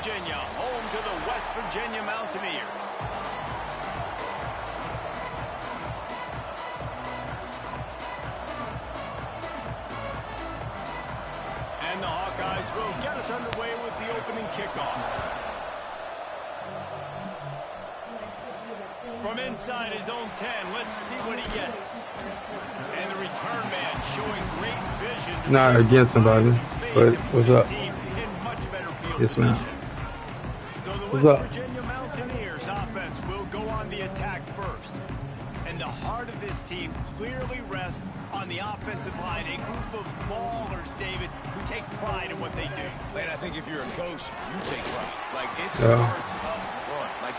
Virginia, home to the West Virginia Mountaineers. And the Hawkeyes will get us underway with the opening kickoff. From inside his own 10, let's see what he gets. And the return man showing great vision. Not against somebody, but what's up? Yes, ma'am. So the What's West up? Virginia Mountaineers offense will go on the attack first. And the heart of this team clearly rests on the offensive line. A group of ballers, David, who take pride in what they do. And I think if you're a coach, you take pride. Like, it starts up front. Like,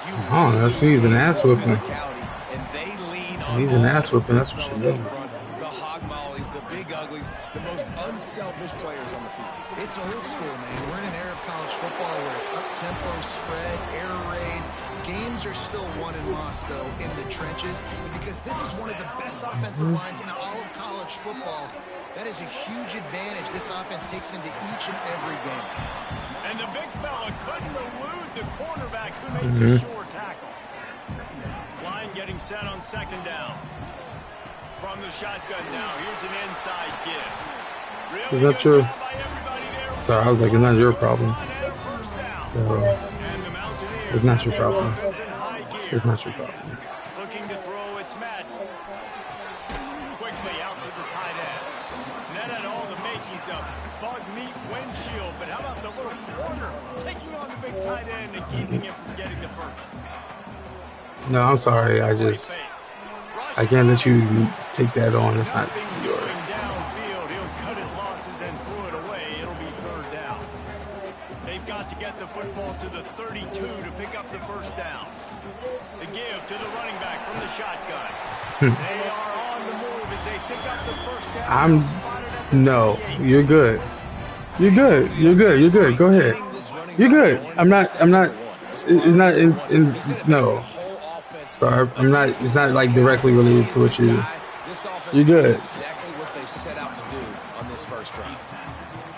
you He's an ass whooping. And they lean on He's an ass whooping. That's what she's doing. the hog mollies, the big uglies, the most unselfish players on the field. It's old school, man. We're in an era of college football where it's up-tempo, spread, air raid. Games are still won and lost, though, in the trenches. And because this is one of the best offensive lines in all of college football, that is a huge advantage this offense takes into each and every game. And the big fella couldn't elude the cornerback who makes a sure tackle. Line getting set on second down. From the shotgun now, here's an inside give. Really Is that true? job by everybody there. So I was like, it's not your problem. And a first down. So And the Mountaineers it's not have your their problem. offense in high gear. It's not your problem. Looking to throw, it's Madden. Quickly out to the tight end. That had all the makings of bug meat windshield, but how about the little corner taking on the big tight end and keeping him from getting the first? No, I'm sorry. I can't let you take that on. It's not yours. Going downfield, he'll cut his losses and throw it away. It'll be third down. They've got to get the football to the 32 to pick up the first down. The give to the running back from the shotgun. They are on the move as they pick up the first down. No, you're good. You're good. You're good. You're good. Go ahead. You're good. I'm not. It's not no. Sorry, I'm not. It's not like directly related to what you. You're good. Exactly what they set out to do on this first drive.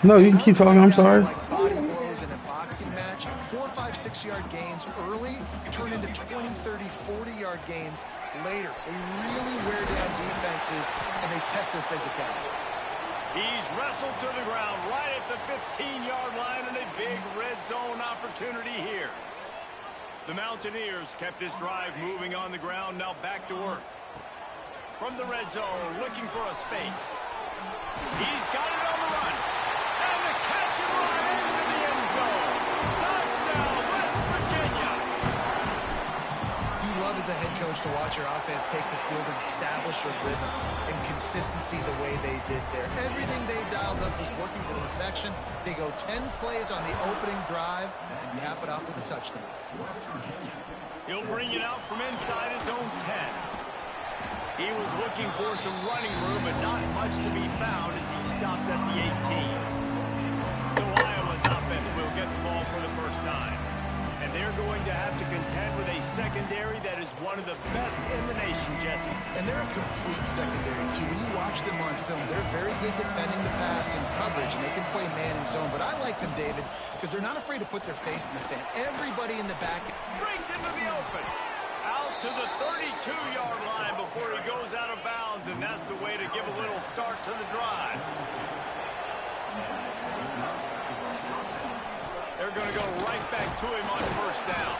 No, you can keep talking. I'm sorry. Like body blows in a boxing match, 4, 5, 6-yard gains early turn into 20, 30, 40-yard gains later. They really wear down defenses and they test their physicality. He's wrestled to the ground right at the 15-yard line and a big red zone opportunity here. The Mountaineers kept this drive moving on the ground, now back to work. From the red zone, looking for a space. He's got it on the run. And the catch and run into the end zone. Touchdown, West Virginia. You love as a head coach to watch your offense take the field and establish a rhythm and consistency the way they did there. Everything they dialed up was working to perfection. They go 10 plays on the opening drive and cap it off with a touchdown. He'll bring it out from inside his own 10. He was looking for some running room, but not much to be found as he stopped at the 18. So Iowa's offense will get the ball for the first time. And they're going to have to contend with a secondary that is one of the best in the nation, Jesse. And they're a complete secondary, too. When you watch them on film, they're very good defending the pass and coverage, and they can play man and zone. But I like them, David, because they're not afraid to put their face in the fan. Everybody in the back Breaks into the open. Out to the 32-yard line before he goes out of bounds, and that's the way to give a little start to the drive. They're going to go right back to him on first down.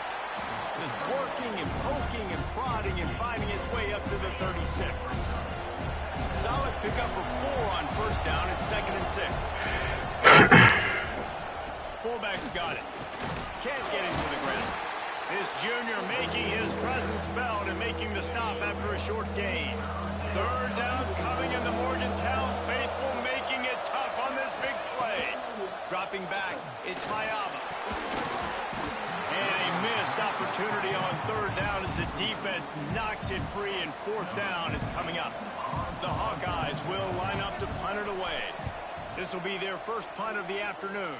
Just working and poking and prodding and finding his way up to the 36. Solid pickup of 4 on first down. It's 2nd and 6. Fullback's got it. Can't get him to the ground. This junior making his presence felt and making the stop after a short gain. Third down coming in the Morgantown faithful, making it tough on this big play. Dropping back, it's Mayaba. And a missed opportunity on third down as the defense knocks it free, and fourth down is coming up. The Hawkeyes will line up to punt it away. This will be their first punt of the afternoon.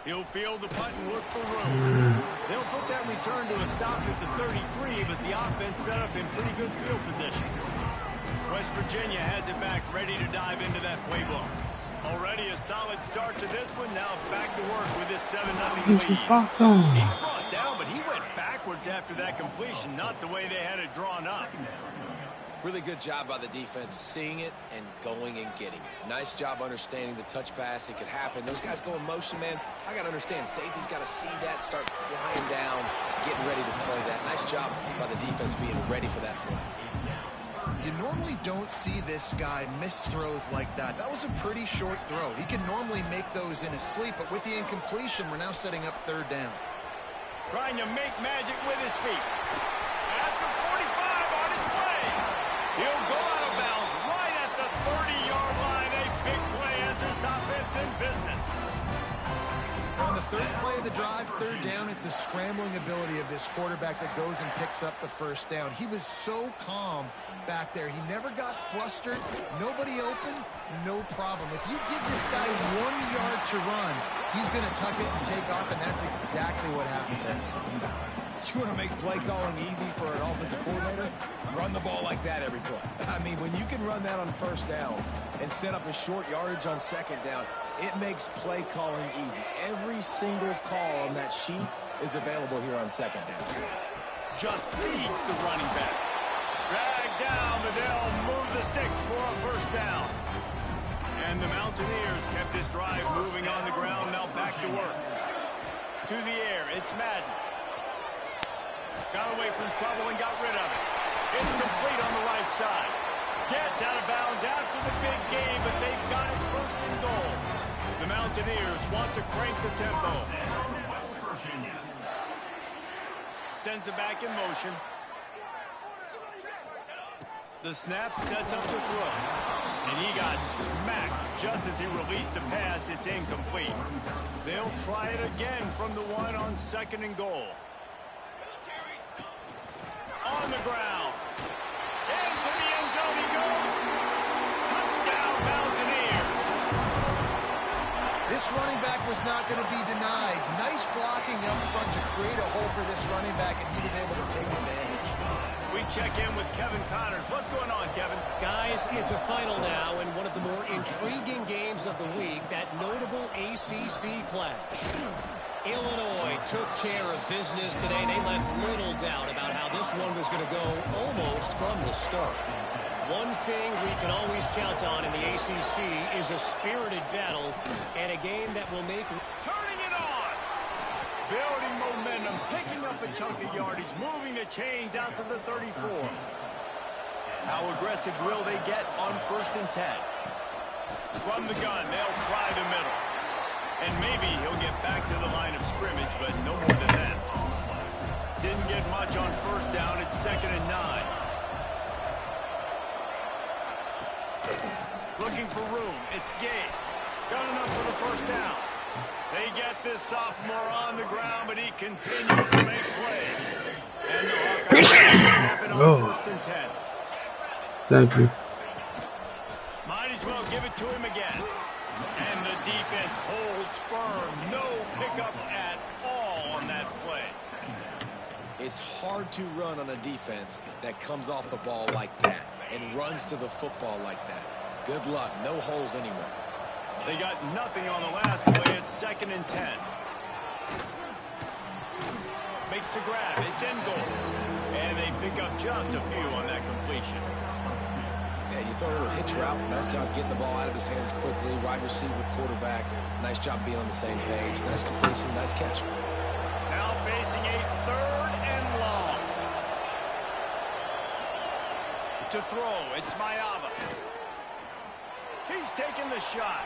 He'll field the punt and look for room. They'll put that return to a stop at the 33, but the offense set up in pretty good field position. West Virginia has it back, ready to dive into that playbook. Already a solid start to this one. Now back to work with this 7-0 lead. He's brought down, but he went backwards after that completion, not the way they had it drawn up. Really good job by the defense, seeing it and going and getting it. Nice job understanding the touch pass. It could happen. Those guys go in motion, man. I got to understand, safety's got to see that, start flying down, getting ready to play that. Nice job by the defense being ready for that play. You normally don't see this guy miss throws like that. That was a pretty short throw. He can normally make those in his sleep, but with the incompletion, we're now setting up 3rd down. Trying to make magic with his feet. At the 45 on his way. He'll go out of bounds right at the 30-yard line. A big play as this offense in business. On the 3rd play of the drive, 3rd down, it's the scrambling ability of this quarterback that goes and picks up the 1st down. He was so calm back there. He never got flustered. Nobody open, no problem. If you give this guy 1 yard to run, he's going to tuck it and take off, and that's exactly what happened there. You want to make play calling easy for an offensive coordinator? Run the ball like that every play. I mean, when you can run that on 1st down and set up a short yardage on 2nd down, it makes play calling easy. Every single call on that sheet is available here on 2nd down. Just feeds the running back. Drag down, but they'll move the sticks for a 1st down. And the Mountaineers kept this drive moving on the ground. Now back to work. To the air, it's Madden. Got away from trouble and got rid of it. It's complete on the right side. Gets out of bounds after the big game, but they've got it 1st and goal. The Mountaineers want to crank the tempo. Sends it back in motion. The snap sets up the throw. And he got smacked just as he released the pass. It's incomplete. They'll try it again from the 1 on 2nd and goal. On the ground. Into the end zone he goes. Touchdown, Mountaineers. This running back was not going to be denied. Nice blocking up front to create a hole for this running back, and he was able to take advantage. We check in with Kevin Connors. What's going on, Kevin? Guys, it's a final now in one of the more intriguing games of the week, that notable ACC clash. Illinois took care of business today. They left little doubt about how this one was going to go almost from the start. One thing we can always count on in the ACC is a spirited battle and a game that will make... Turning it on! Building momentum, picking up a chunk of yardage, moving the chains out to the 34. How aggressive will they get on 1st and 10? From the gun, they'll try the middle. And maybe he'll get back to the line of scrimmage, but no more than that. Didn't get much on 1st down. It's 2nd and 9. Looking for room. It's Gay. Got enough for the 1st down. They get this sophomore on the ground, but he continues to make plays. And the Hawkeyes snap it on 1st and 10. Thank you. Might as well give it to him again. And the defense holds firm. No pickup at all on that play. It's hard to run on a defense that comes off the ball like that and runs to the football like that. Good luck. No holes anywhere. They got nothing on the last play. It's 2nd and 10. Makes the grab. It's in goal. And they pick up just a few on that completion. Yeah, you throw a little hitch route. Nice job getting the ball out of his hands quickly. Wide receiver, quarterback. Nice job being on the same page. Nice completion. Nice catch. Now facing a 3rd and long. To throw. It's Mayava. He's taking the shot.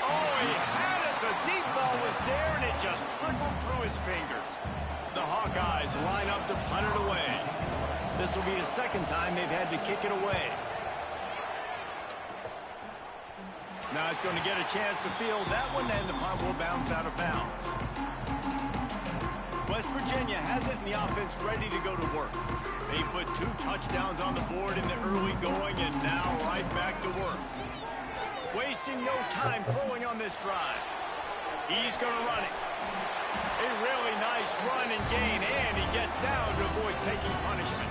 Oh, he had it. The deep ball was there, and it just trickled through his fingers. The Hawkeyes line up to punt it away. This will be the 2nd time they've had to kick it away. Not going to get a chance to field that one, and the punt will bounce out of bounds. West Virginia has it, and the offense ready to go to work. They put 2 touchdowns on the board in the early going, and now right back to work. Wasting no time throwing on this drive. He's going to run it. A really nice run and gain, and he gets down to avoid taking punishment.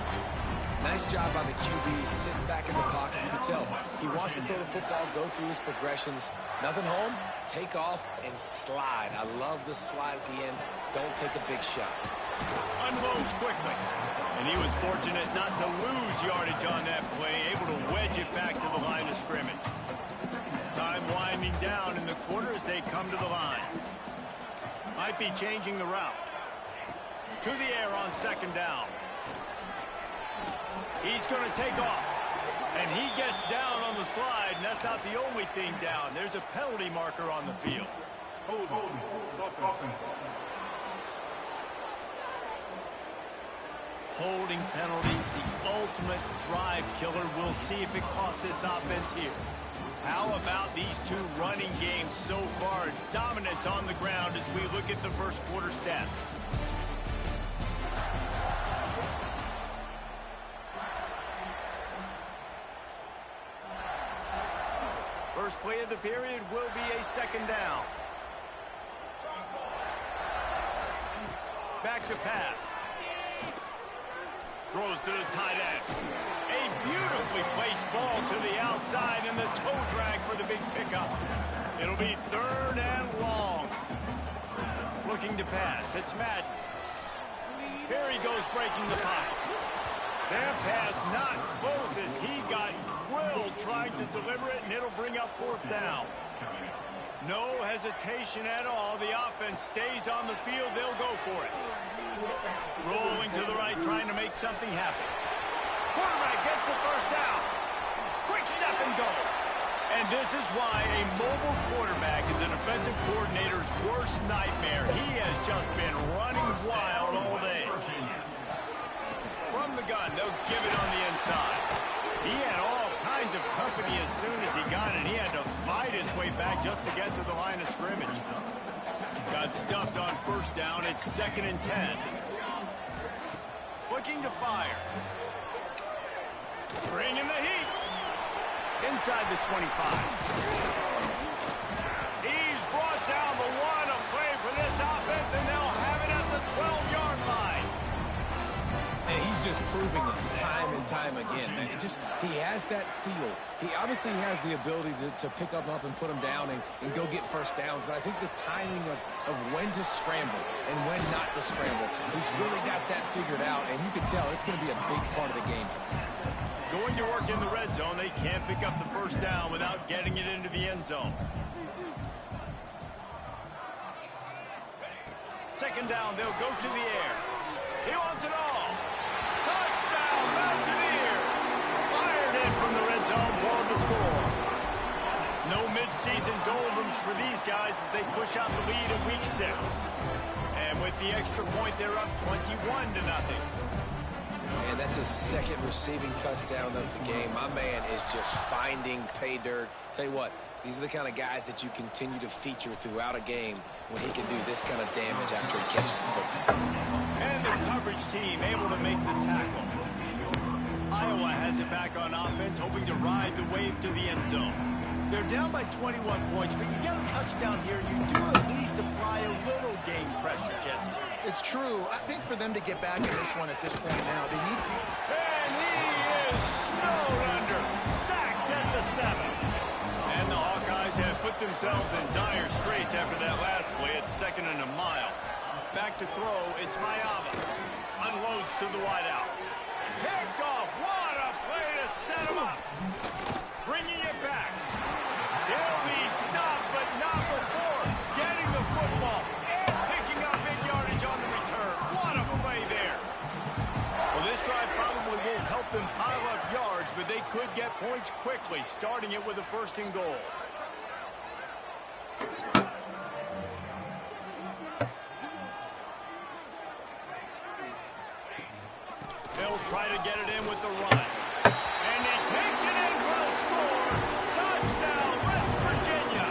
Nice job by the QB sitting back in the pocket. You can tell he wants to throw the football, go through his progressions. Nothing home, take off and slide. I love the slide at the end. Don't take a big shot. Unloads quickly. And he was fortunate not to lose yardage on that play, able to wedge it back to the line of scrimmage. Time winding down in the quarter as they come to the line. Might be changing the route. To the air on second down. He's going to take off. And he gets down on the slide, and that's not the only thing down. There's a penalty marker on the field. Holding penalties, the ultimate drive killer. We'll see if it costs this offense here. How about these two running games so far? Dominance on the ground as we look at the first quarter stats. First play of the period will be a second down. Back to pass. Throws to the tight end. A beautifully placed ball to the outside and the toe drag for the big pickup. It'll be third and long. Looking to pass. It's Madden. Here he goes breaking the pocket. That pass not close as he got drilled trying to deliver it, and it'll bring up fourth down. No hesitation at all. The offense stays on the field. They'll go for it. Rolling to the right, trying to make something happen. Quarterback gets the first down. Quick step and go. And this is why a mobile quarterback is an offensive coordinator's worst nightmare. He has just been running wild all day. From the gun, they'll give it on the inside. He had all kinds of company as soon as he got it. He had to fight his way back just to get to the line of scrimmage. Got stuffed on first down. It's 2nd and 10. Looking to fire. Bringing the heat. Inside the 25. He's brought down the one. A play for this offense, and they'll have it at the 12-yard line. And he's just proving it time and time again. Man, he has that feel. He obviously has the ability to pick up and put them down and go get first downs. But I think the timing of when to scramble and when not to scramble, he's really got that figured out. And you can tell it's going to be a big part of the game. Going to work in the red zone. They can't pick up the first down without getting it into the end zone. Second down, they'll go to the air. He wants it all. Touchdown, Mountaineers! Fired in from the red zone for the score. No midseason doldrums for these guys as they push out the lead in week 6. And with the extra point, they're up 21-0. And that's his second receiving touchdown of the game. My man is just finding pay dirt. Tell you what, these are the kind of guys that you continue to feature throughout a game when he can do this kind of damage after he catches the football. And the coverage team able to make the tackle. Iowa has it back on offense, hoping to ride the wave to the end zone. They're down by 21 points, but you get a touchdown here, you do at least apply a little game pressure, Jesse. It's true. I think for them to get back in this one at this point now, they need to... And he is snowed under, sacked at the 7. And the Hawkeyes have put themselves in dire straits after that last play. It's 2nd and a mile. Back to throw, it's Mayava. Unloads to the wideout. Picked off, what a play to set him up. Bringing it back. He'll be stopped, but not before getting the football and picking up big yardage on the return. What a play there. Well, this drive probably won't help them pile up yards, but they could get points quickly, starting it with a 1st and goal. They'll try to get it in with the run. And he takes it in for the score. Touchdown, West Virginia.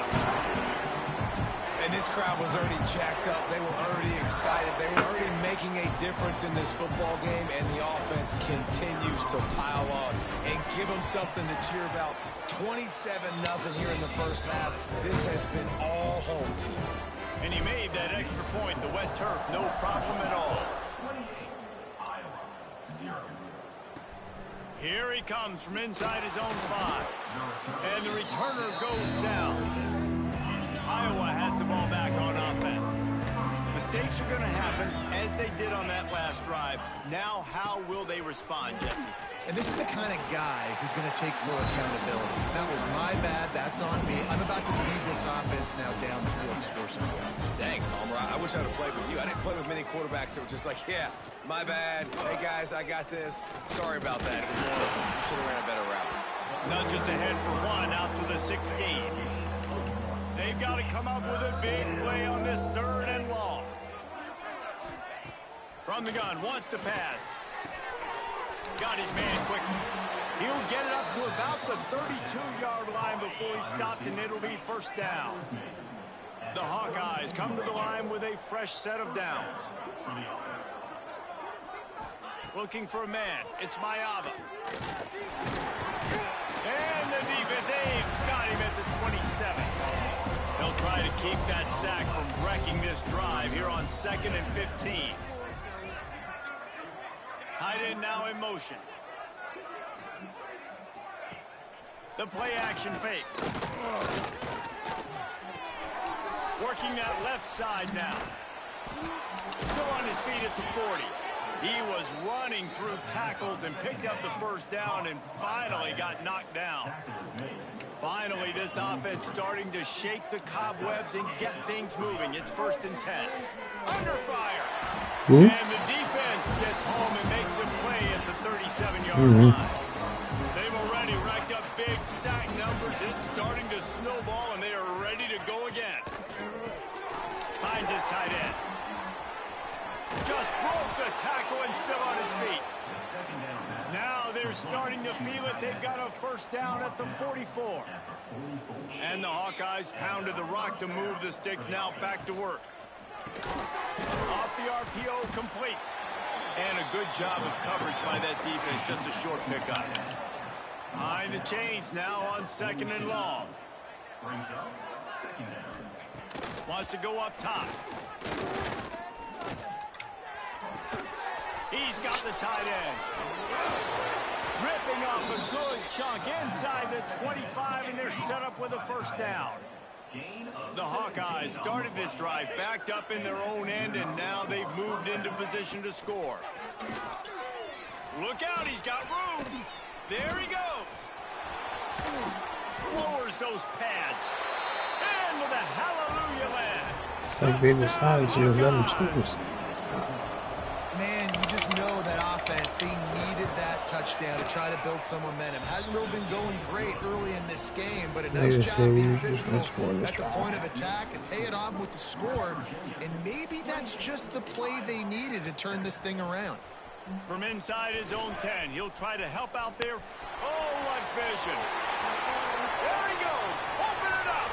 And this crowd was already jacked up. They were already excited. They were already making a difference in this football game, and the offense continues to pile on and give them something to cheer about. 27-0 here in the first half. This has been all home team. And he made that extra point. The wet turf, no problem at all. Here he comes from inside his own 5. And the returner goes down. Iowa has the ball back on offense. Mistakes are going to happen, as they did on that last drive. Now, how will they respond, Jesse? And this is the kind of guy who's going to take full accountability. That was my bad. That's on me. I'm about to lead this offense now down the field and score some points. Dang, Palmer, I wish I'd have played with you. I didn't play with many quarterbacks that were just like, yeah, my bad. Hey, guys, I got this. Sorry about that. It was more of you should have ran a better route. Nudges ahead for 1 out to the 16. They've got to come up with a big play on this 3rd and long. From the gun, wants to pass. Got his man quickly. He'll get it up to about the 32-yard line before he stopped, and it'll be 1st down. The Hawkeyes come to the line with a fresh set of downs. Looking for a man. It's Mayava. And the defense, they've got him at the 27. They'll try to keep that sack from wrecking this drive here on 2nd and 15. Tight end now in motion. The play action fake. Working that left side now. Still on his feet at the 40. He was running through tackles and picked up the 1st down and finally got knocked down. Finally, this offense starting to shake the cobwebs and get things moving. It's 1st and 10. Under fire. And the defense gets home and makes a play at the 37-yard line. They've already racked up big sack numbers. It's starting to snowball, and they are ready to go again. Finds his tight end. Just broke the tackle and still on his feet. Now they're starting to feel it. They've got a 1st down at the 44. And the Hawkeyes pounded the rock to move the sticks. Now back to work. Off the RPO, complete. And a good job of coverage by that defense. Just a short pickup. Behind the chains now on 2nd and long. Wants to go up top. He's got the tight end. Ripping off a good chunk inside the 25, and they're set up with a 1st down. The Hawkeyes started this drive backed up in their own end, and now they've moved into position to score. Look out, he's got room. There he goes. Lowers those pads. And with a hallelujah land. It's like being inside, you let them choose. Man, you just know that offense, they needed that touchdown to try to build some momentum. Hasn't really been going great early in this game, but a nice job being physical at the point of attack and pay it off with the score. And maybe that's just the play they needed to turn this thing around. From inside his own 10, he'll try to help out there. Oh, what vision. There he goes. Open it up.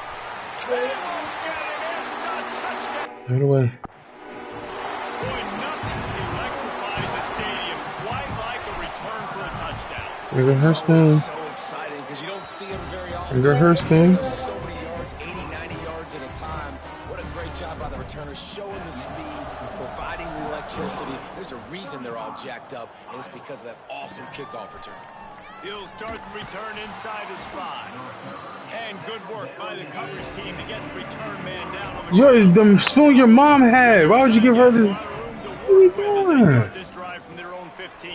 They won't get him. It's a touchdown. Right away. Boy, nothing electrifies a stadium quite like a return for a touchdown. There's a Hurston. So exciting because you don't see him very often. There's a Hurston. So many yards, 80, 90 yards at a time. What a great job by the returners, showing the speed, providing the electricity. There's a reason they're all jacked up, and it's because of that awesome kickoff return. He'll start the return inside his 5. And good work by the coverage team to get the return man down on the Yo, the spoon your mom had. Why would you give her this? What are you doing? Start this drive from their own 15.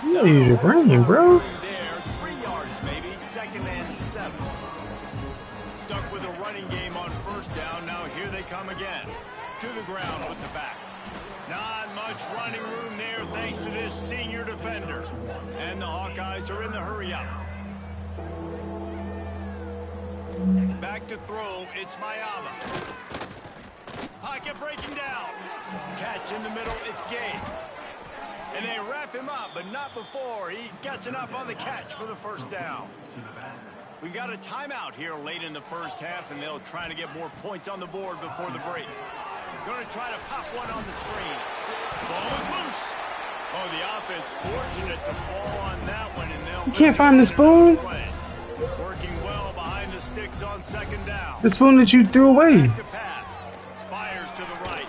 You gotta use your brain, bro. There, 3 yards maybe, 2nd and 7. Stuck with a running game on 1st down. Now here they come again. To the ground with the back. Not much running room there thanks to this senior defender. And the Hawkeyes are in the hurry up. Back to throw, it's Mayava. Pocket breaking down. Catch in the middle, it's Gabe. And they wrap him up, but not before he gets enough on the catch for the 1st down. We got a timeout here late in the 1st half, and they'll try to get more points on the board before the break. Going to try to pop one on the screen. Ball is loose. Oh, the offense fortunate to fall on that one, and they'll... You can't find the spoon? Working well behind the sticks on 2nd down. The spoon that you threw away. Back to pass. Fires to the right.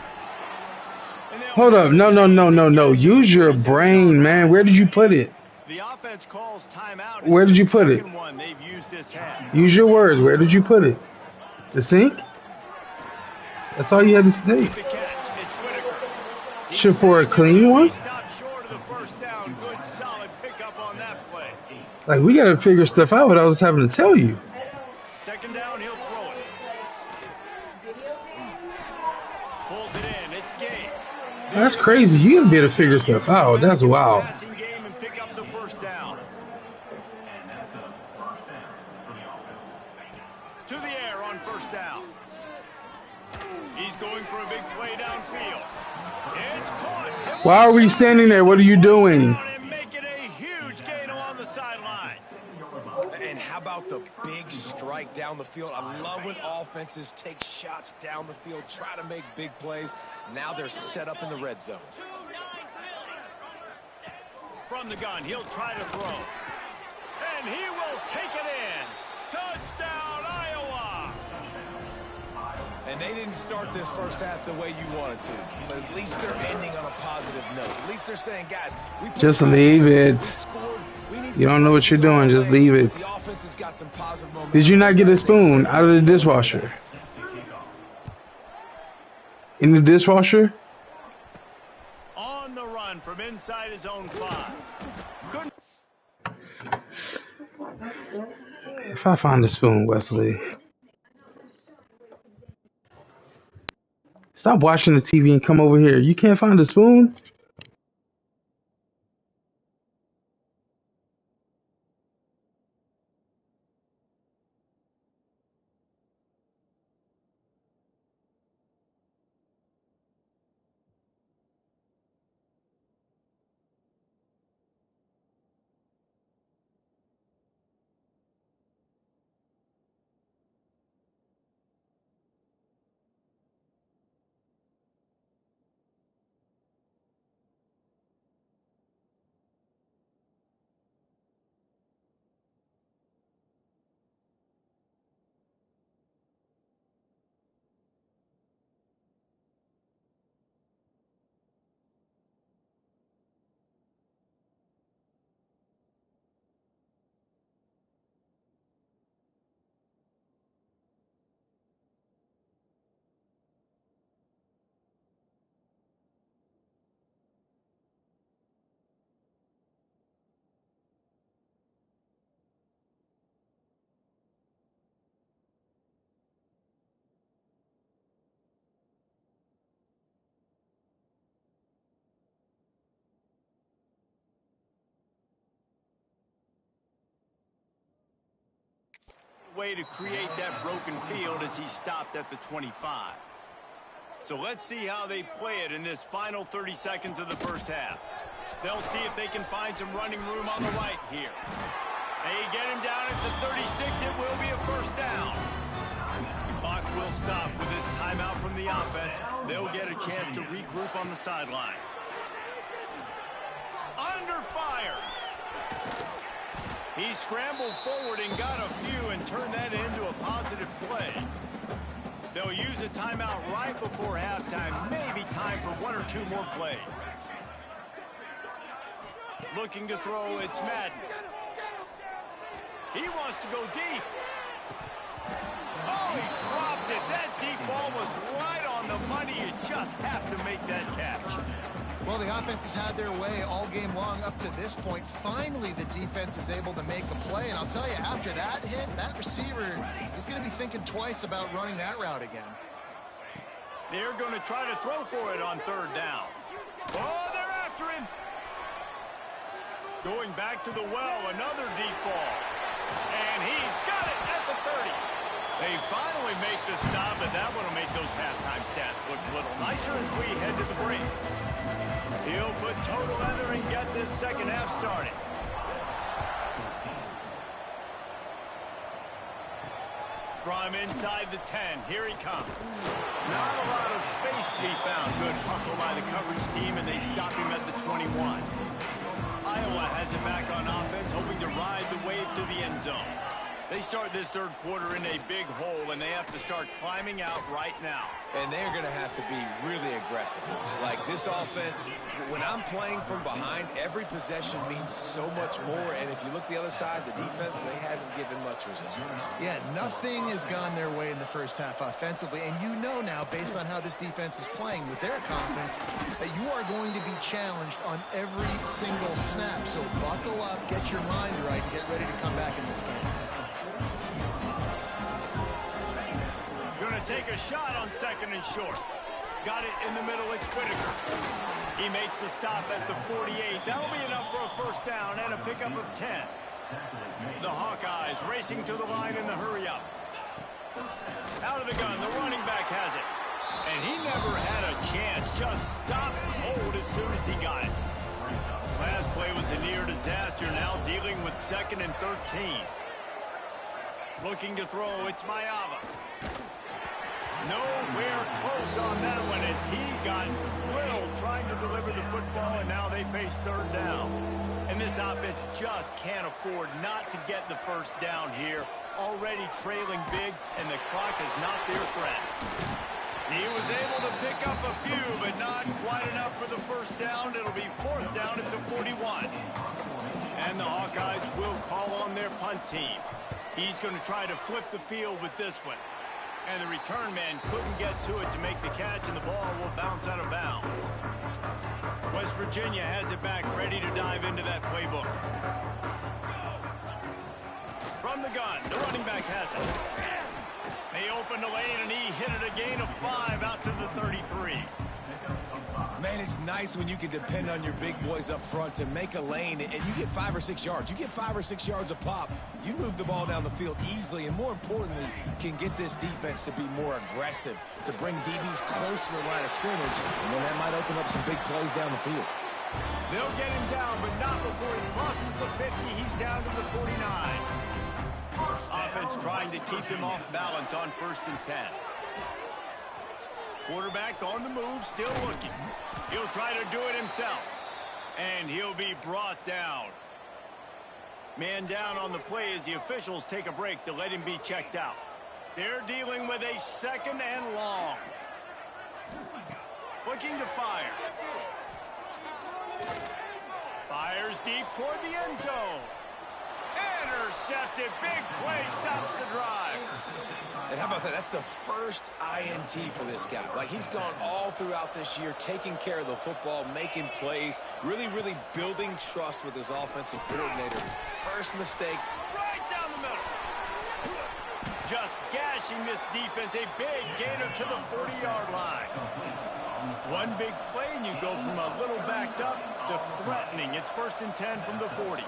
Hold up. No. Use your brain, man. Where did you put it? The offense calls timeout. Where did you put it? One they've used this half. Use your words. Where did you put it? The sink? That's all you had to say. Should for a clean one? Like, we got to figure stuff out what I was having to tell you. Second down, he'll throw it. Pulls it in. It's game. That's crazy. You got to be able to figure stuff out. That's wild. To the air on first down. He's going for a big play downfield. It's caught. Why are we standing there? What are you doing? And making a huge gain along the sideline. And how about the big strike down the field? I love when offenses take shots down the field, try to make big plays. Now they're set up in the red zone. From the gun, he'll try to throw. And he will take it in. Touchdown, Iowa! And they didn't start this first half the way you wanted to. But at least they're ending on a positive note. At least they're saying, guys, we just leave it. You don't know what you're doing. Just leave it. Did you not get a spoon out of the dishwasher? In the dishwasher? On the run from inside his own 5. Good. If I find a spoon, Wesley. Stop watching the TV and come over here. You can't find a spoon? Way to create that broken field as he stopped at the 25. So let's see how they play it in this final 30 seconds of the first half. They'll see if they can find some running room on the right here. They get him down at the 36. It will be a first down. The clock will stop with this timeout from the offense. They'll get a chance to regroup on the sideline. Under fire. He scrambled forward and got a few and turned that into a positive play. They'll use a timeout right before halftime. Maybe time for 1 or 2 more plays. Looking to throw, it's Madden. He wants to go deep. Oh, he dropped it. That deep ball was right on the money. You just have to make that catch. Well, the offense has had their way all game long up to this point. Finally, the defense is able to make a play. And I'll tell you, after that hit, that receiver is going to be thinking twice about running that route again. They're going to try to throw for it on third down. Oh, they're after him. Going back to the well, another deep ball. And he's got it at the 30. They finally make the stop, and that one will make those halftime stats look a little nicer as we head to the break. He'll put toe together and get this second half started. From inside the 10, here he comes. Not a lot of space to be found. Good hustle by the coverage team, and they stop him at the 21. Iowa has it back on offense, hoping to ride the wave to the end zone. They start this third quarter in a big hole, and they have to start climbing out right now. And they're going to have to be really aggressive. It's like this offense, when I'm playing from behind, every possession means so much more. And if you look the other side, the defense, they haven't given much resistance. Yeah, nothing has gone their way in the first half offensively. And you know now, based on how this defense is playing with their confidence, that you are going to be challenged on every single snap. So buckle up, get your mind right, and get ready to come back in this game. Going to take a shot on second and short. Got it in the middle. It's Whitaker. He makes the stop at the 48. That'll be enough for a first down and a pickup of 10. The Hawkeyes racing to the line in the hurry-up. Out of the gun, the running back has it. And he never had a chance. Just stopped cold as soon as he got it. Last play was a near disaster. Now dealing with second and 13. Looking to throw, it's Mayava. Nowhere close on that one as he got drilled trying to deliver the football, and now they face third down. And this offense just can't afford not to get the first down here. Already trailing big, and the clock is not their friend. He was able to pick up a few, but not quite enough for the first down. It'll be fourth down at the 41. And the Hawkeyes will call on their punt team. He's going to try to flip the field with this one. And the return man couldn't get to it to make the catch, and the ball will bounce out of bounds. West Virginia has it back, ready to dive into that playbook. From the gun, the running back has it. They opened the lane, and he hit it a gain of 5 out to the 33. Man, it's nice when you can depend on your big boys up front to make a lane, and you get 5 or 6 yards. You get 5 or 6 yards a pop. You move the ball down the field easily, and more importantly, can get this defense to be more aggressive, to bring DBs close to the line of scrimmage, and then that might open up some big plays down the field. They'll get him down, but not before he crosses the 50. He's down to the 49. Offense trying to keep him off balance on first and 10. Quarterback on the move, still looking. He'll try to do it himself. And he'll be brought down. Man down on the play as the officials take a break to let him be checked out. They're dealing with a second and long. Looking to fire. Fires deep toward the end zone. Intercepted. Big play stops the drive. And how about that? That's the first INT for this guy. Like, he's gone all throughout this year, taking care of the football, making plays, really building trust with his offensive coordinator. First mistake, right down the middle. Just gashing this defense. A big gainer to the 40-yard line. One big play, and you go from a little backed up to threatening. It's first and 10 from the 40.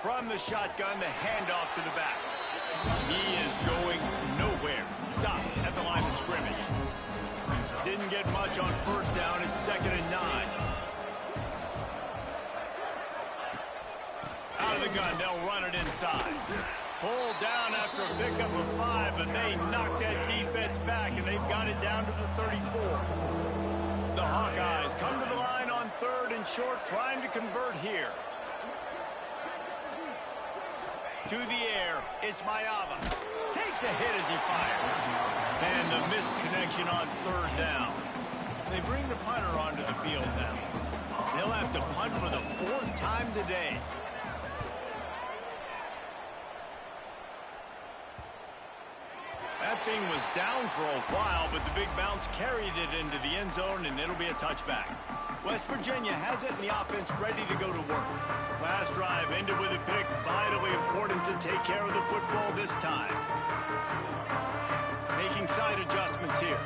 From the shotgun, the handoff to the back. He is going nowhere. Stop at the line of scrimmage. Didn't get much on first down. It's second and 9. Out of the gun, they'll run it inside. Pulled down after a pickup of 5, but they knocked that defense back, and they've got it down to the 34. The Hawkeyes come to the line on third and short, trying to convert here. To the air, it's Mayava. Takes a hit as he fires. And the misconnection on third down. They bring the punter onto the field now. They'll have to punt for the 4th time today. That thing was down for a while, but the big bounce carried it into the end zone, and it'll be a touchback. West Virginia has it, and the offense ready to go to work. Last drive ended with a pick. Vitally important to take care of the football this time. Making side adjustments here.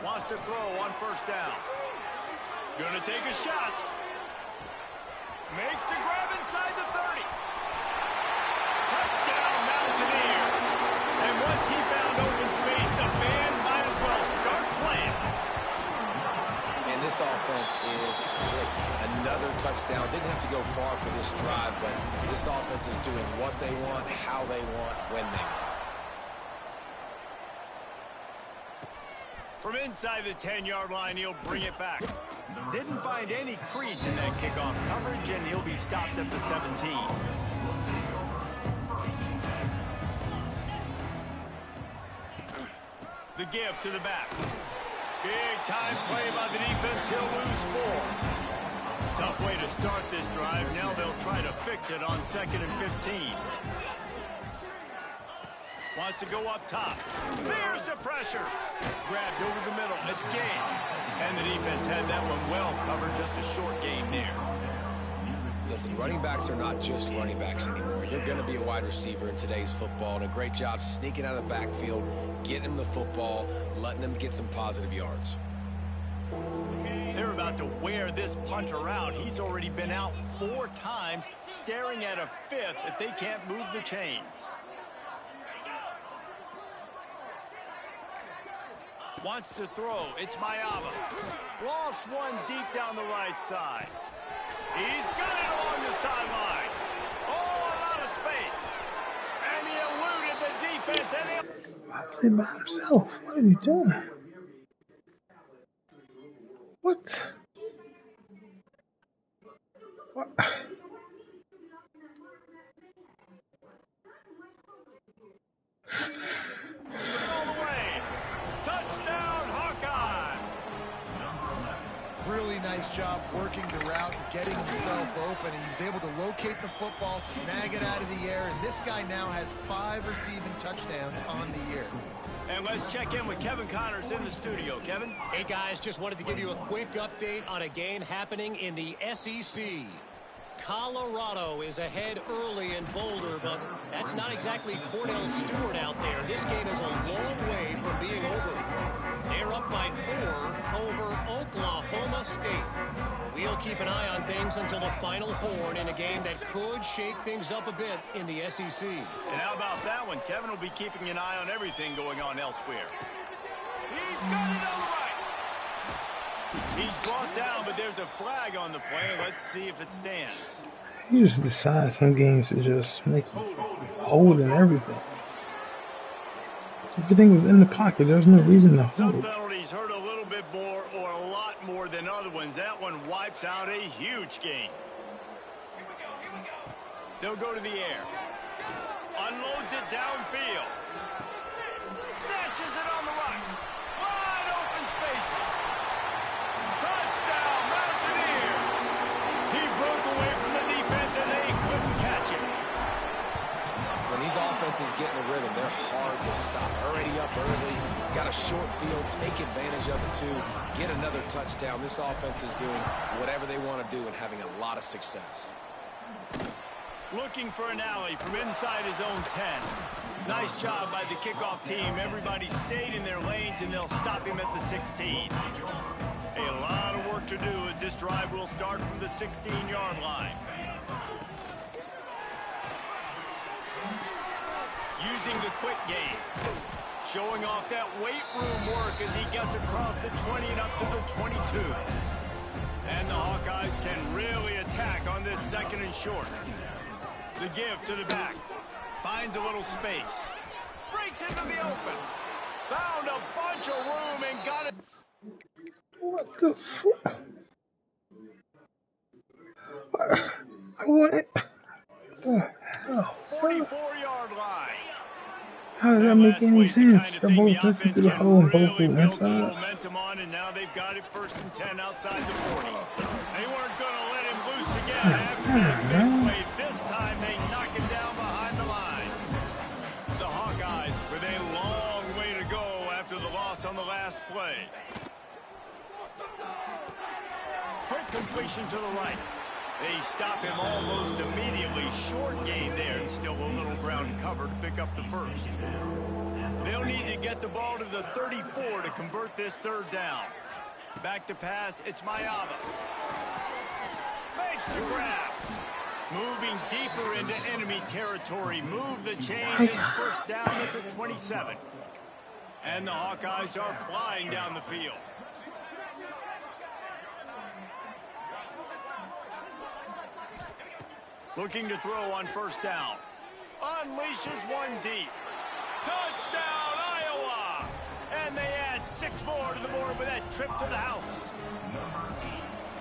Wants to throw on first down. Gonna take a shot. Makes the grab inside the 30. Touchdown Mountaineer. And once he found open space, the band might as well start playing. and this offense is clicking. Another touchdown. Didn't have to go far for this drive, but this offense is doing what they want, how they want, when they want. From inside the 10-yard line, he'll bring it back. Didn't find any crease in that kickoff coverage, and he'll be stopped at the 17. The give to the back. Big time play by the defense. He'll lose 4. Tough way to start this drive. Now they'll try to fix it on 2nd and 15. Wants to go up top. There's the pressure. Grabbed over the middle. It's game. And the defense had that one well covered. Just a short game there. Listen, running backs are not just running backs anymore. You're going to be a wide receiver in today's football. And a great job sneaking out of the backfield, getting them the football, letting them get some positive yards. They're about to wear this punter out. He's already been out 4 times, staring at a 5th if they can't move the chains. Wants to throw. It's Mayava. Lofts one deep down the right side. He's got it along the sideline. Oh, a lot of space. And he eluded the defense. And Why was he by himself? What are you doing? What? What? all the way. Touchdown, Hawkeye. Really nice job working the route and getting himself open. And he was able to locate the football, snag it out of the air, and this guy now has 5 receiving touchdowns on the year. And let's check in with Kevin Connors in the studio. Kevin? Hey, guys, just wanted to give you a quick update on a game happening in the SEC. Colorado is ahead early in Boulder, but that's not exactly Cordell Stewart out there. This game is a long way from being over. They're up by 4 over Oklahoma State. We'll keep an eye on things until the final horn in a game that could shake things up a bit in the SEC. And how about that one? Kevin will be keeping an eye on everything going on elsewhere. He's got it on the right. He's brought down, but there's a flag on the play. Let's see if it stands. You just decide some games to just make you hold and everything. Everything was in the pocket. There's no reason to Some hold. penalties hurt a little bit more or a lot more than other ones. That one wipes out a huge game. They'll go to the air. Unloads it downfield. Snatches it on the run. Wide open spaces. Touchdown, Mountaineers. He broke away from the defense and they couldn't catch him. When these offenses get in a rhythm, they're hard to stop. Already up early, got a short field, take advantage of it too, get another touchdown. This offense is doing whatever they want to do and having a lot of success. Looking for an alley from inside his own 10. Nice job by the kickoff team. Everybody stayed in their lanes and they'll stop him at the 16. A lot of work to do as this drive will start from the 16-yard line. Using the quick game. Showing off that weight room work as he gets across the 20 and up to the 22. And the Hawkeyes can really attack on this 2nd and short. The give to the back. Finds a little space. Breaks into the open. Found a bunch of room and got it. What the fuck? What? The hell? 44-yard line. How does that make any sense? They're both listening to the hole and both really go build some inside. momentum on, and now they've got it 1st and 10 outside the 40. They weren't going to let him loose again after that big play. This time they knock him down behind the line. The Hawkeyes with a long way to go after the loss on the last play. Quick completion to the right. They stop him almost immediately. Short gain there, and still a little ground to cover to pick up the 1st. They'll need to get the ball to the 34 to convert this 3rd down. Back to pass, it's Mayava. Makes the grab. Moving deeper into enemy territory. Move the chains, it's 1st down at the 27. And the Hawkeyes are flying down the field. Looking to throw on 1st down. Unleashes one deep. Touchdown, Iowa! And they add 6 stacks more to the board with that trip to the house.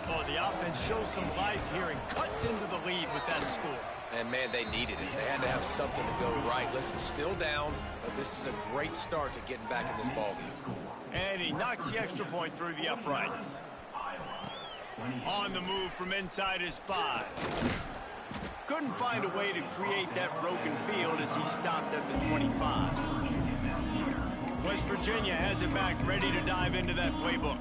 Oh, the offense shows some life here and cuts into the lead with that score. And, man, they needed it. They had to have something to go right. Listen, still down, but this is a great start to getting back in this ballgame. And he knocks the extra point through the uprights. On the move from inside his 5. Couldn't find a way to create that broken field as he stopped at the 25. West Virginia has it back, ready to dive into that playbook.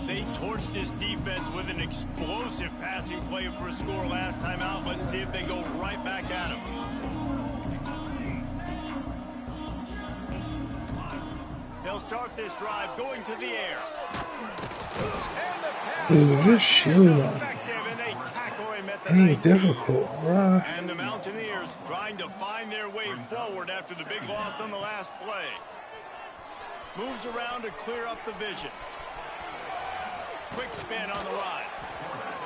They torched this defense with an explosive passing play for a score last time out. Let's see if they go right back at him. They'll start this drive going to the air. And the pass This shit is effective, and they tackle him at the 19. ain't difficult, bro. And the Mountaineers trying to find their way forward after the big loss on the last play. Moves around to clear up the vision. Quick spin on the ride.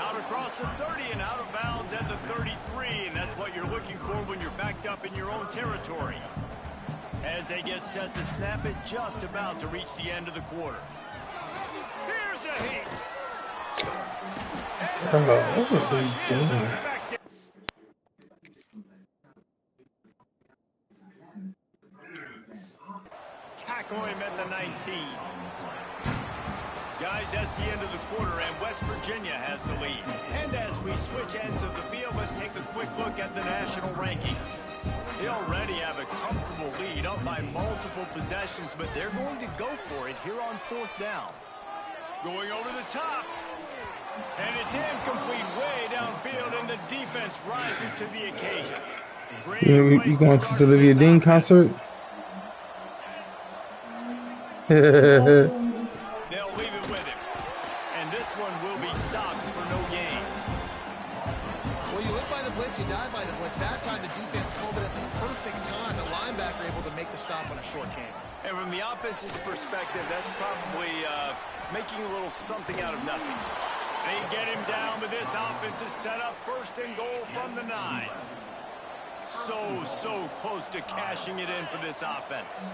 Out across the 30 and out of bounds at the 33, and that's what you're looking for when you're backed up in your own territory. As they get set to snap it, just about to reach the end of the quarter. Here's a heat. Bro, what are they doing? Tackle him at the 19. Guys, that's the end of the quarter, and West Virginia has the lead. And as we switch ends of the field, let's take a quick look at the national rankings. They already have a comfortable lead, up by multiple possessions, but they're going to go for it here on 4th down. Going over the top. And it's incomplete way downfield, and the defense rises to the occasion. You going to the Olivia Dean concert? They'll leave it with him. And this one will be stopped for no gain. Well, you live by the blitz, you die by the blitz. That time the defense called it at the perfect time. The linebacker able to make the stop on a short game. And from the offense's perspective, that's probably making a little something out of nothing. They get him down, but this offense is set up 1st and goal from the 9. So close to cashing it in for this offense.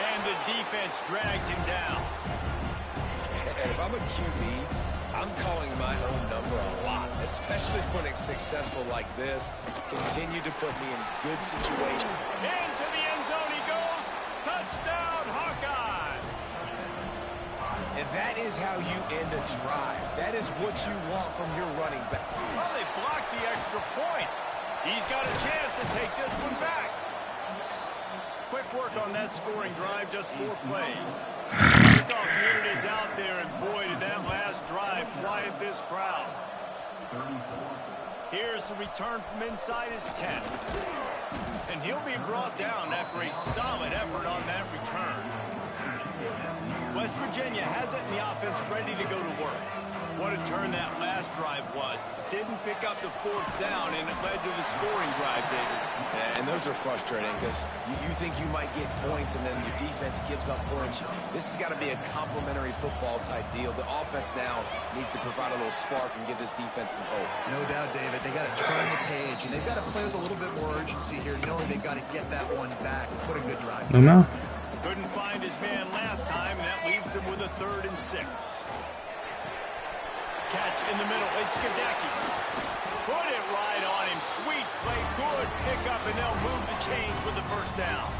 And the defense drags him down. And if I'm a QB, I'm calling my own number a lot, especially when it's successful like this. Continue to put me in good situations. Into the end zone he goes. Touchdown, Hawkeye. And that is how you end a drive. That is what you want from your running back. Well, they blocked the extra point. He's got a chance to take this one back. Quick work on that scoring drive, just 4 plays. Kickoff unit is out there, and boy, did that last drive quiet this crowd. Here's the return from inside his 10. And he'll be brought down after a solid effort on that return. West Virginia has it in the offense ready to go to work. What a turn that last drive was. Didn't pick up the 4th down, and it led to the scoring drive, David. And those are frustrating because you think you might get points and then your defense gives up points. This has got to be a complementary football type deal. The offense now needs to provide a little spark and give this defense some hope. No doubt, David. They got to turn the page, and they've got to play with a little bit more urgency here, knowing they've got to get that one back and put a good drive. No. Couldn't find his man last time, and that leaves him with a 3rd and 6. Catch in the middle. It's Skadecki. Put it right on him. Sweet play. Good pickup, and they'll move the chains with the 1st down.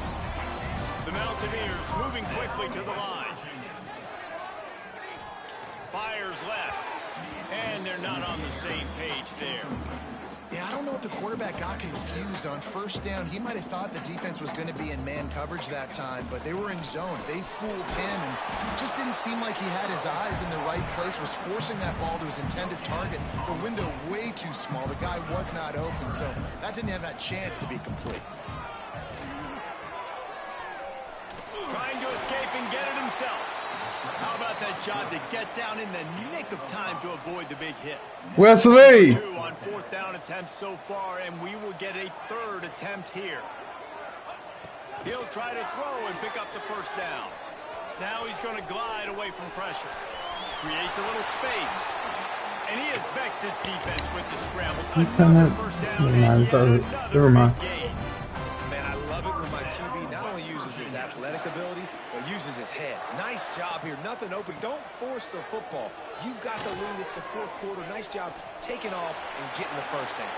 The Mountaineers moving quickly to the line. Fires left. And they're not on the same page there. Yeah, I don't know if the quarterback got confused on 1st down. He might have thought the defense was going to be in man coverage that time, but they were in zone. They fooled him, and it just didn't seem like he had his eyes in the right place, was forcing that ball to his intended target. The window way too small. The guy was not open, so that didn't have that chance to be complete. Trying to escape and get it himself. How about that job to get down in the nick of time to avoid the big hit? Wesley! 2 on 4th down attempts so far, and we will get a 3rd attempt here. He'll try to throw and pick up the 1st down. Now he's going to glide away from pressure. Creates a little space. And he has vexed his defense with the scrambles. Another 1st down. Never mind. Gain. Man, I here. Nothing open. Don't force the football. You've got the lead. It's the fourth quarter. Nice job taking off and getting the first down.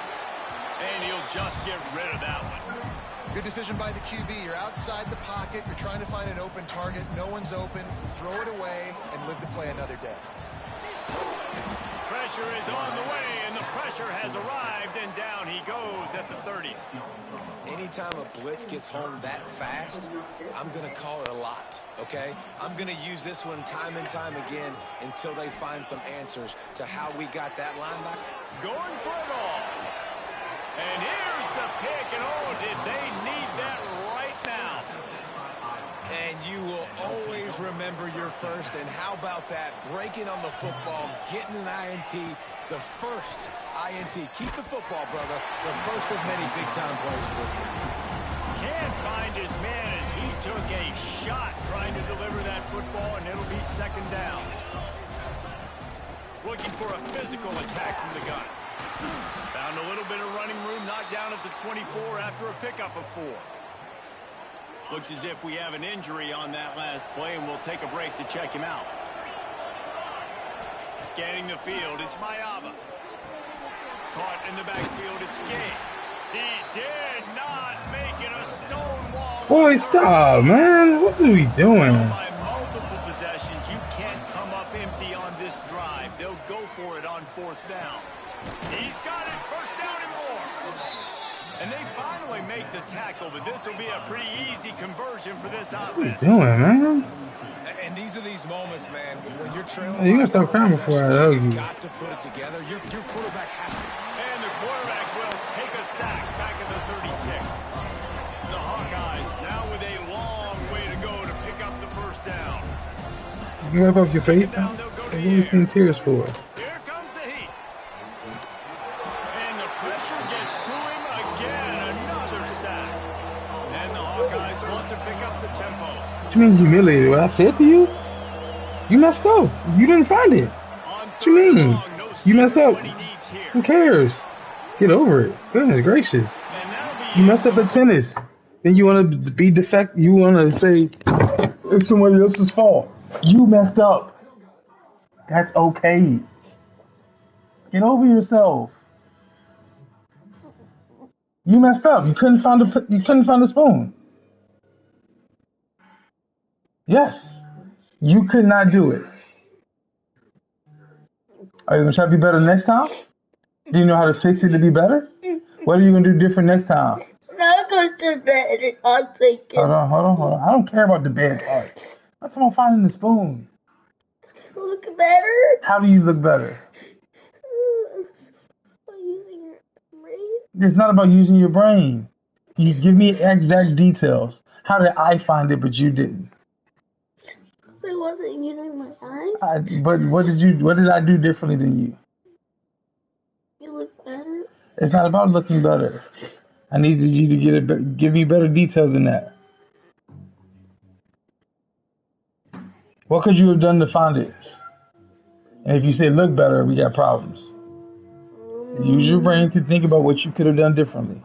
And he'll just get rid of that one. Good decision by the QB. You're outside the pocket. You're trying to find an open target. No one's open. Throw it away and live to play another day. Pressure is on the way, and the pressure has arrived, and down he goes at the 30. Anytime a blitz gets home that fast, I'm going to call it a lot, okay? I'm going to use this one time and time again until they find some answers to how we got that linebacker. Going for it all. And here's the pick, and oh, did they need that right now. And you will always remember your first, and how about that? Breaking on the football, getting an INT, the first INT. Keep the football, brother. The first of many big-time plays for this guy. Can't find his man as he took a shot trying to deliver that football, and it'll be second down. Looking for a physical attack from the gun. Found a little bit of running room, knocked down at the 24 after a pickup of 4. Looks as if we have an injury on that last play, and we'll take a break to check him out. Scanning the field, it's Mayava. Caught in the backfield, it's Gay. He did not make it a stone wall. Boy, stop, man. What are we doing? By multiple possessions, you can't come up empty on this drive. They'll go for it on fourth down. He's got it, first down and more. And they finally make the tackle, but this will be a pretty easy conversion for this offense. What are you doing, man? And these are these moments, man, when you're trailing. Hey, you gotta stop crying before I hug you. You've got to put it together. Your quarterback has to. And the quarterback will take a sack back at the 36. The Hawkeyes now with a long way to go to pick up the first down. You wipe off your face? What are you seeing tears for? Here comes the heat. And the pressure gets to him again. Another sack. And the Hawkeyes want to pick up the tempo. What you mean humiliated? What I said to you? You messed up. You didn't find it. What you mean? You messed up. Who cares? Get over it. Goodness gracious. You messed up at tennis. Then you want to be defect. You want to say it's somebody else's fault. You messed up. That's okay. Get over yourself. You messed up. You couldn't find the spoon. Yes. You could not do it. Are you going to try to be better next time? Do you know how to fix it to be better? What are you going to do different next time? I'll go to bed and I'll take it. Hold on. I don't care about the bad part. I'm talking about finding the spoon. Look better? How do you look better? By using your brain? It's not about using your brain. You give me exact details. How did I find it, but you didn't? I wasn't using my eyes. But what did I do differently than you? You look better. It's not about looking better. I needed you to give me better details than that. What could you have done to find it? And if you say look better, we got problems. Use your brain to think about what you could have done differently.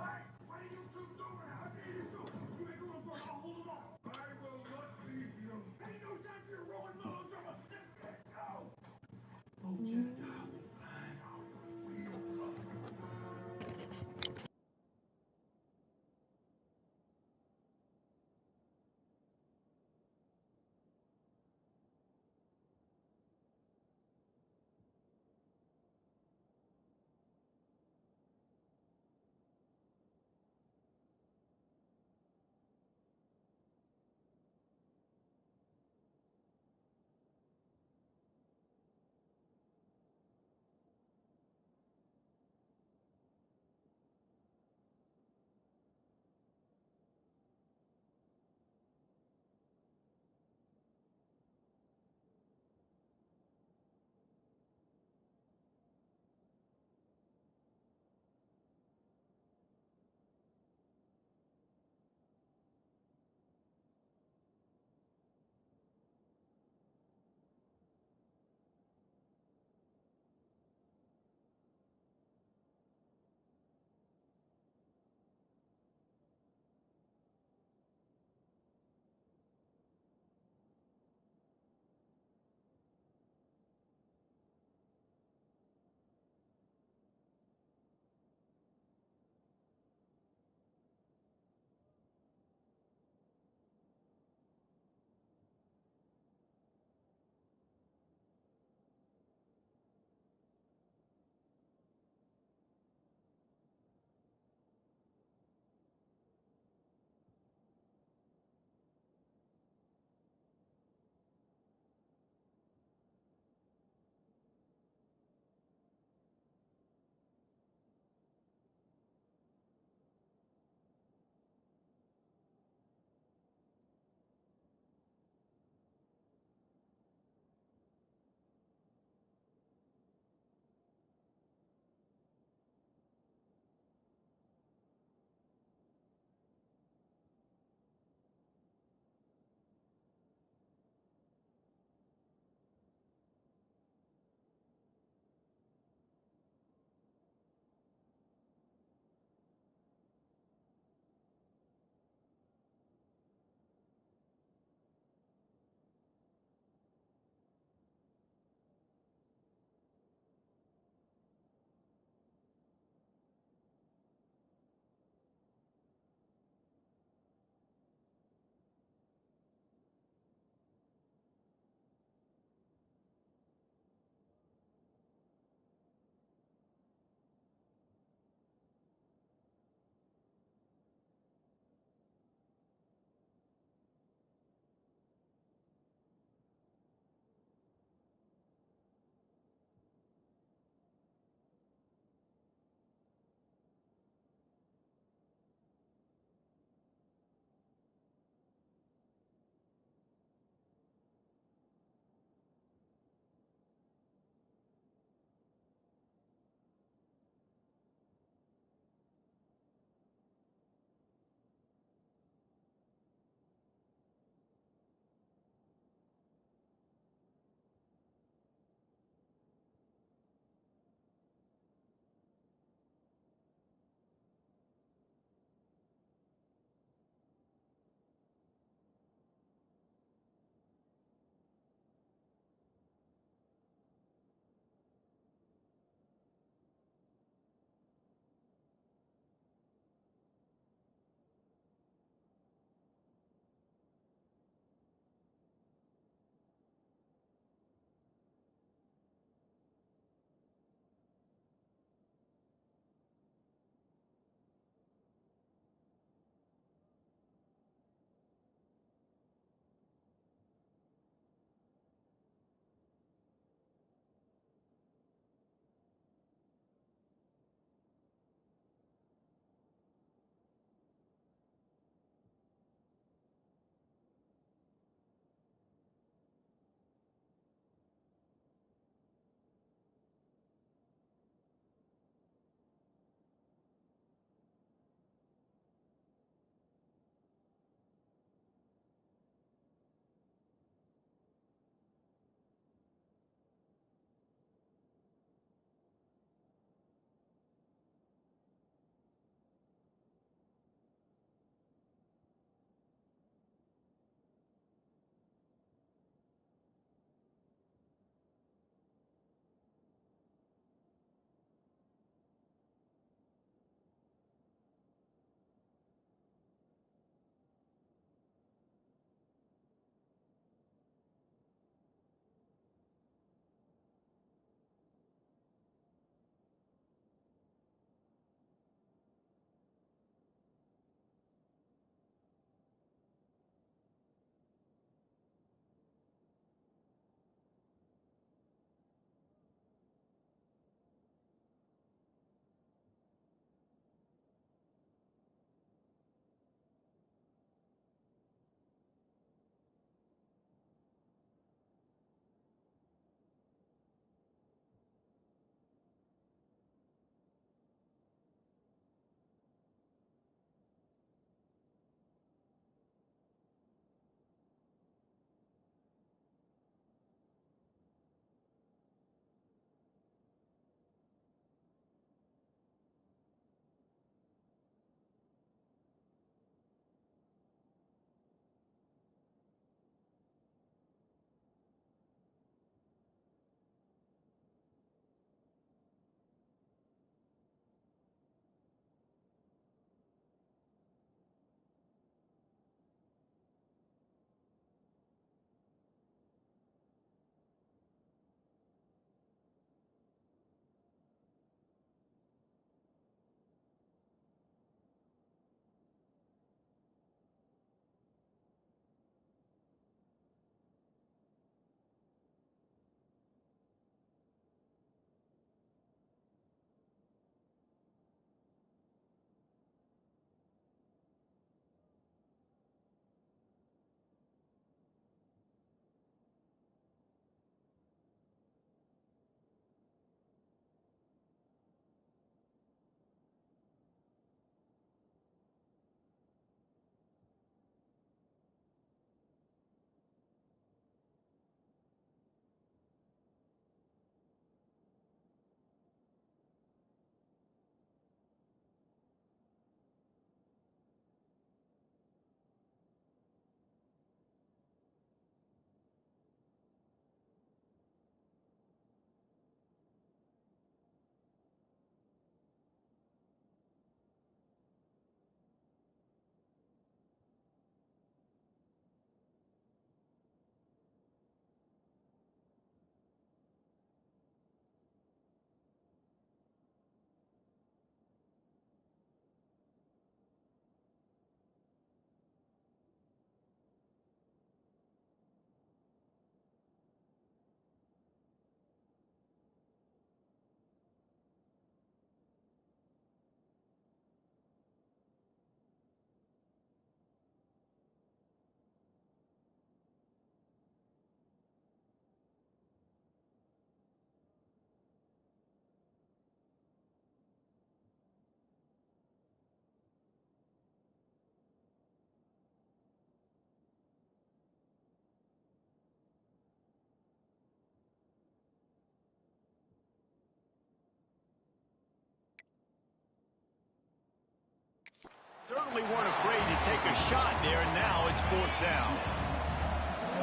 Certainly weren't afraid to take a shot there, and now it's 4th down.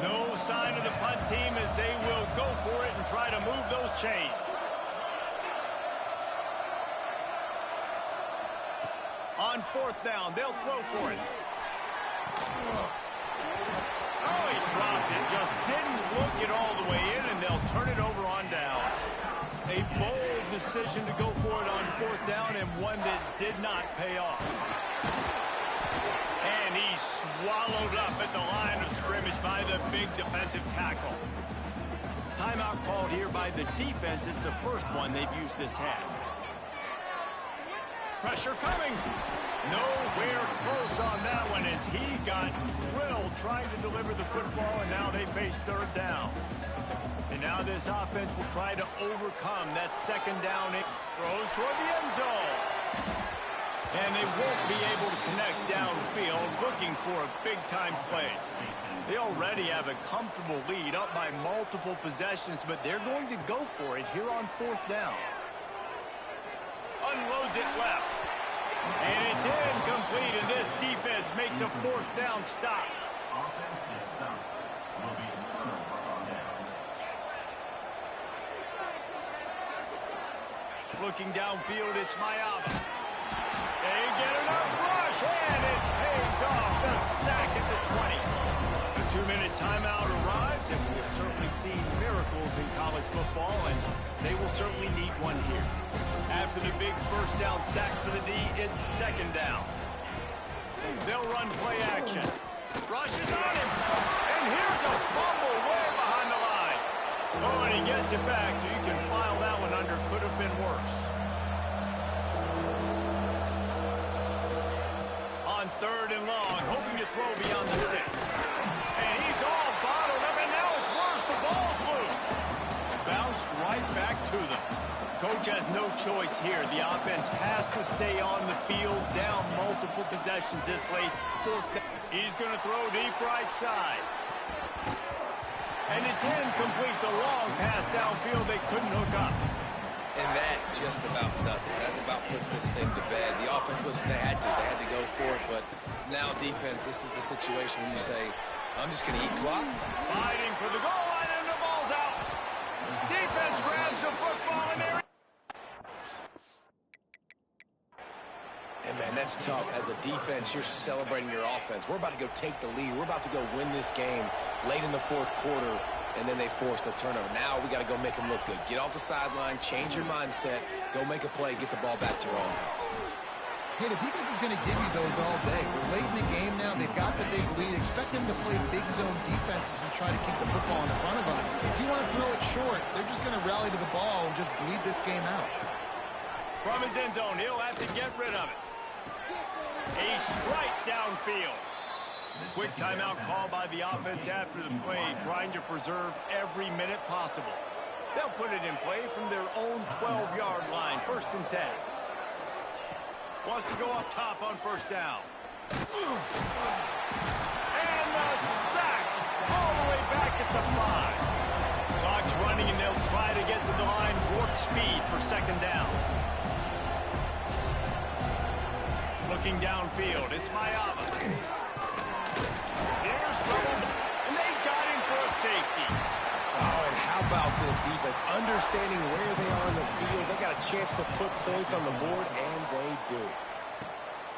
No sign of the punt team as they will go for it and try to move those chains. On 4th down, they'll throw for it. Oh, he dropped it. Just didn't look it all the way in, and they'll turn it over on downs. A bold decision to go for it on 4th down, and one that did not pay off. And he's swallowed up at the line of scrimmage by the big defensive tackle. Timeout called here by the defense. It's the first one they've used this half. Pressure coming. Nowhere close on that one as he got drilled trying to deliver the football, and now they face 3rd down. And now this offense will try to overcome that 2nd down. It throws toward the end zone. And they won't be able to connect downfield, looking for a big-time play. They already have a comfortable lead up by multiple possessions, but they're going to go for it here on 4th down. Unloads it left. And it's incomplete, and this defense makes a 4th down stop. Looking downfield, it's Mayaba. They get enough rush, and it pays off. The sack at the 20. The 2-minute timeout arrives, and we've certainly seen miracles in college football, and they will certainly need one here. After the big 1st down sack for the D, it's 2nd down. They'll run play action. Rushes on him, and here's a fumble way behind the line. Oh, and he gets it back, so you can file that one under could have been worse. On 3rd and long, hoping to throw beyond the sticks. And he's all bottled up, and now it's worse. The ball's loose. Bounced right back to them. Coach has no choice here. The offense has to stay on the field, down multiple possessions this late. 4th down. He's going to throw deep right side. And it's incomplete. The long pass downfield, they couldn't hook up. And that just about does it. That about puts this thing to bed. The offense, listen, they had to go for it, but now defense, this is the situation when you say, I'm just going to eat clock. Fighting for the goal line, and the ball's out. Defense grabs the football, and there. And man, that's tough. As a defense, you're celebrating your offense. We're about to go take the lead. We're about to go win this game late in the 4th quarter, and then they force the turnover. Now we got to go make them look good. Get off the sideline, change your mindset, go make a play, get the ball back to your offense. Hey, the defense is going to give you those all day. We're late in the game now. They've got the big lead. Expect them to play big zone defenses and try to keep the football in front of them. If you want to throw it short, they're just going to rally to the ball and just bleed this game out. From his end zone, he'll have to get rid of it. A strike downfield. Quick timeout call by the offense after the play, trying to preserve every minute possible. They'll put it in play from their own 12-yard line, 1st and 10. Wants to go up top on 1st down. And the sack all the way back at the 5. Clock's running, and they'll try to get to the line warp speed for 2nd down. Looking downfield, it's Mayaba. Here's trouble, and they got him for a safety. Oh, and how about this defense? Understanding where they are in the field, they got a chance to put points on the board, and they do.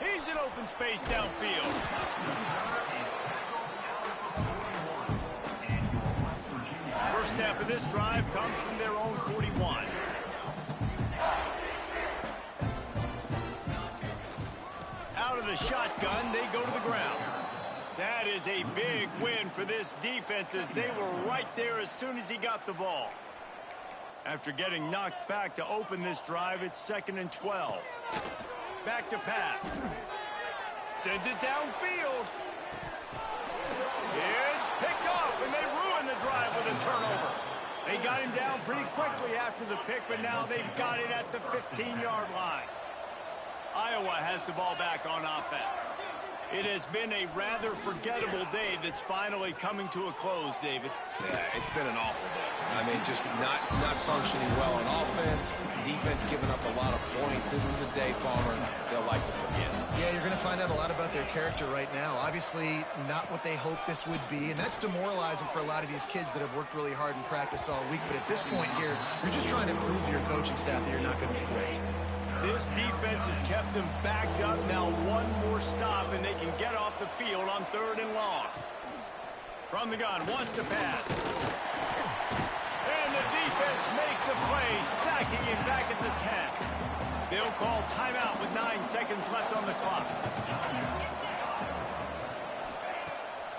He's in open space downfield. First snap of this drive comes from their own 41. Out of the shotgun, they go to the ground. That is a big win for this defense as they were right there as soon as he got the ball. After getting knocked back to open this drive, it's 2nd and 12. Back to pass. Sends it downfield. It's picked off, and they ruin the drive with a turnover. They got him down pretty quickly after the pick, but now they've got it at the 15-yard line. Iowa has the ball back on offense. It has been a rather forgettable day that's finally coming to a close, David. Yeah, it's been an awful day. I mean, just not functioning well on offense, defense giving up a lot of points. This is a day, Palmer, they'll like to forget. Yeah, you're going to find out a lot about their character right now. Obviously, not what they hoped this would be, and that's demoralizing for a lot of these kids that have worked really hard in practice all week. But at this point here, you're just trying to prove to your coaching staff that you're not going to quit. This defense has kept them backed up. Now one more stop, and they can get off the field on 3rd and long. From the gun, wants to pass. And the defense makes a play, sacking him back at the 10. They'll call timeout with 9 seconds left on the clock.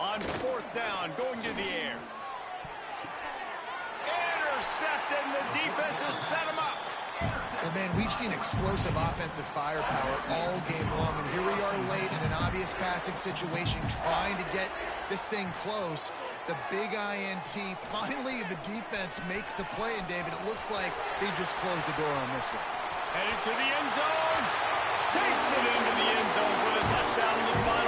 On 4th down, going to the air. Intercepted, and the defense has set him up. Well, man, we've seen explosive offensive firepower all game long, and here we are late in an obvious passing situation trying to get this thing close. The big INT, finally the defense makes a play, and David, it looks like they just closed the door on this one. Headed to the end zone. Takes it into the end zone for the touchdown in the final